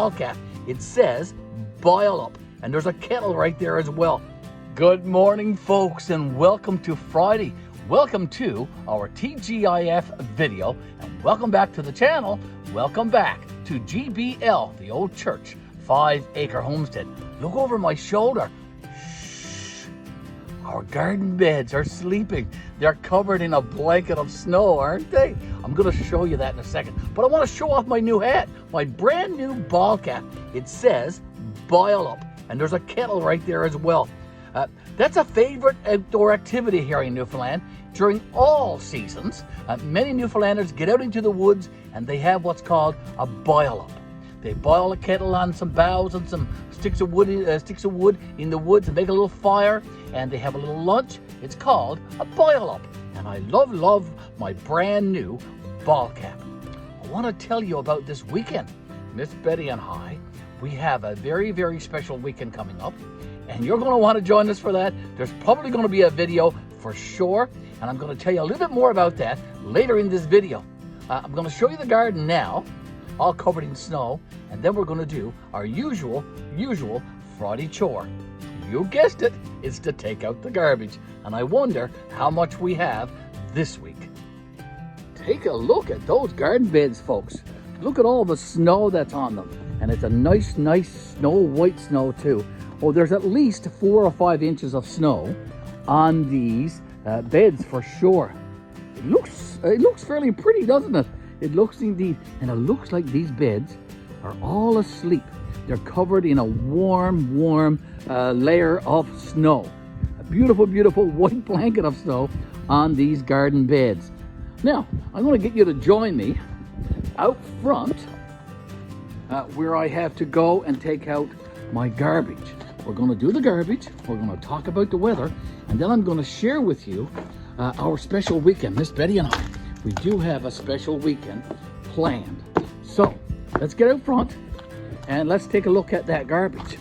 ball cap. It says boil up, and there's a kettle right there as well. Good morning, folks, and welcome to Friday. Welcome to our TGIF video, and welcome back to the channel. Welcome back to GBL, the old church, 5 Acre Homestead. Look over my shoulder. Shh. Our garden beds are sleeping. They're covered in a blanket of snow, aren't they? I'm going to show you that in a second. But I want to show off my new hat, my brand new ball cap. It says boil up, and there's a kettle right there as well. That's a favorite outdoor activity here in Newfoundland during all seasons. Many Newfoundlanders get out into the woods and they have what's called a boil up. They boil a kettle on some boughs and some sticks of wood in the woods and make a little fire, and they have a little lunch. It's called a boil up, and I love my brand new ball cap. I want to tell you about this weekend. Miss Betty and I, we have a very special weekend coming up, and you're going to want to join us for that. There's probably going to be a video for sure, and I'm going to tell you a little bit more about that later in this video. I'm going to show you the garden now, all covered in snow, and then we're going to do our usual Friday chore. You guessed it, it's to take out the garbage, and I wonder how much we have this week. Take a look at those garden beds, folks. Look at all the snow that's on them, and it's a nice snow, white snow too. Oh, there's at least 4 or 5 inches of snow on these beds for sure. It looks fairly pretty, doesn't it? It looks indeed, and it looks like these beds are all asleep. They're covered in a warm layer of snow. A beautiful white blanket of snow on these garden beds. Now, I'm going to get you to join me out front where I have to go and take out my garbage. We're going to do the garbage, we're going to talk about the weather, and then I'm going to share with you our special weekend. Miss Betty and I, we do have a special weekend planned. So, let's get out front and let's take a look at that garbage.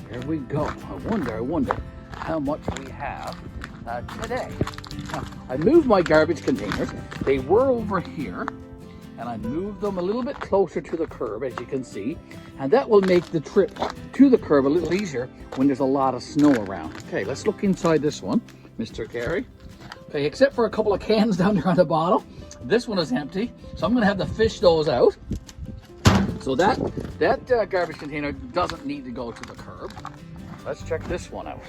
There we go. I wonder how much we have today. Now, I moved my garbage containers. They were over here, and I moved them a little bit closer to the curb, as you can see, and that will make the trip to the curb a little easier when there's a lot of snow around. Okay, let's look inside this one, Mr. Garry. Okay, except for a couple of cans down there on the bottom, this one is empty, so I'm going to have to fish those out. So that garbage container doesn't need to go to the curb. Let's check this one out.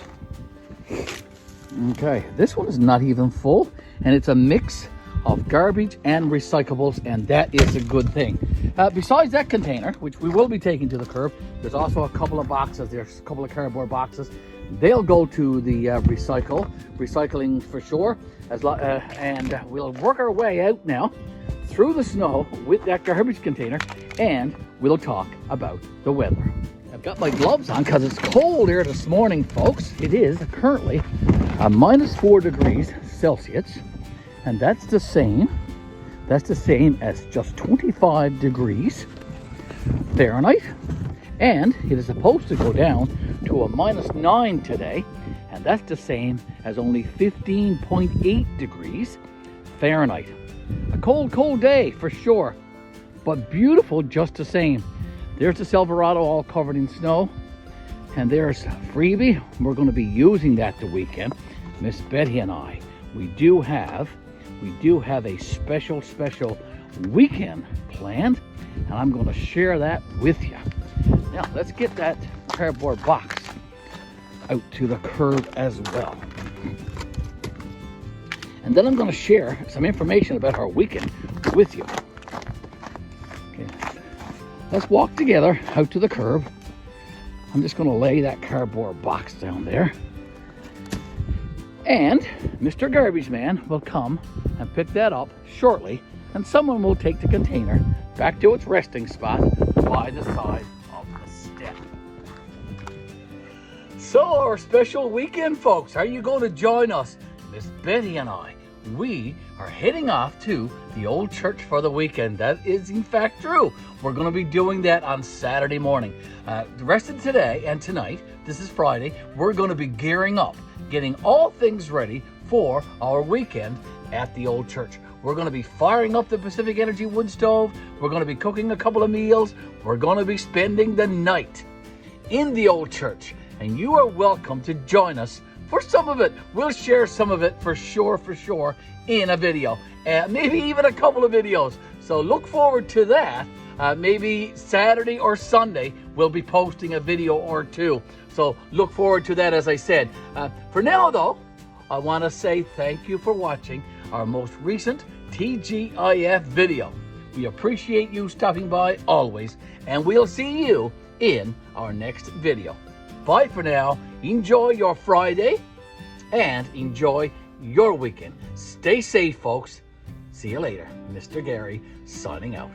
Okay, this one is not even full, and it's a mix of garbage and recyclables, and that is a good thing. Besides that container, which we will be taking to the curb, there's also a couple of boxes. There's a couple of cardboard boxes. They'll go to the recycling for sure. And we'll work our way out now through the snow with that garbage container, and we'll talk about the weather. I've got my gloves on because it's cold here this morning, folks. It is currently -4 degrees Celsius, and that's the same as just 25 degrees Fahrenheit, and it is supposed to go down to a -9 today, and that's the same as only 15.8 degrees Fahrenheit. A cold day for sure, but beautiful just the same. There's the Silverado all covered in snow, and there's Freebie. We're going to be using that the weekend. Miss Betty and I, we do have a special weekend planned, and I'm going to share that with you. Now, let's get that cardboard box out to the curb as well. And then I'm going to share some information about our weekend with you. Okay, let's walk together out to the curb. I'm just going to lay that cardboard box down there. And Mr. Garbage Man will come and pick that up shortly, and someone will take the container back to its resting spot by the side of the step. So, our special weekend, folks, are you going to join us? Miss Betty and I, we are heading off to the old church for the weekend. That is in fact true. We're going to be doing that on Saturday morning. The rest of today and tonight, this is Friday, we're going to be gearing up, getting all things ready for our weekend at the old church. We're going to be firing up the Pacific Energy wood stove. We're going to be cooking a couple of meals. We're going to be spending the night in the old church. And you are welcome to join us for some of it. We'll share some of it for sure, in a video. Maybe even a couple of videos. So look forward to that. Maybe Saturday or Sunday, we'll be posting a video or two. So look forward to that, as I said. For now, though, I want to say thank you for watching our most recent TGIF video. We appreciate you stopping by always, and we'll see you in our next video. Bye for now. Enjoy your Friday and enjoy your weekend. Stay safe, folks. See you later. Mr. Garry signing out.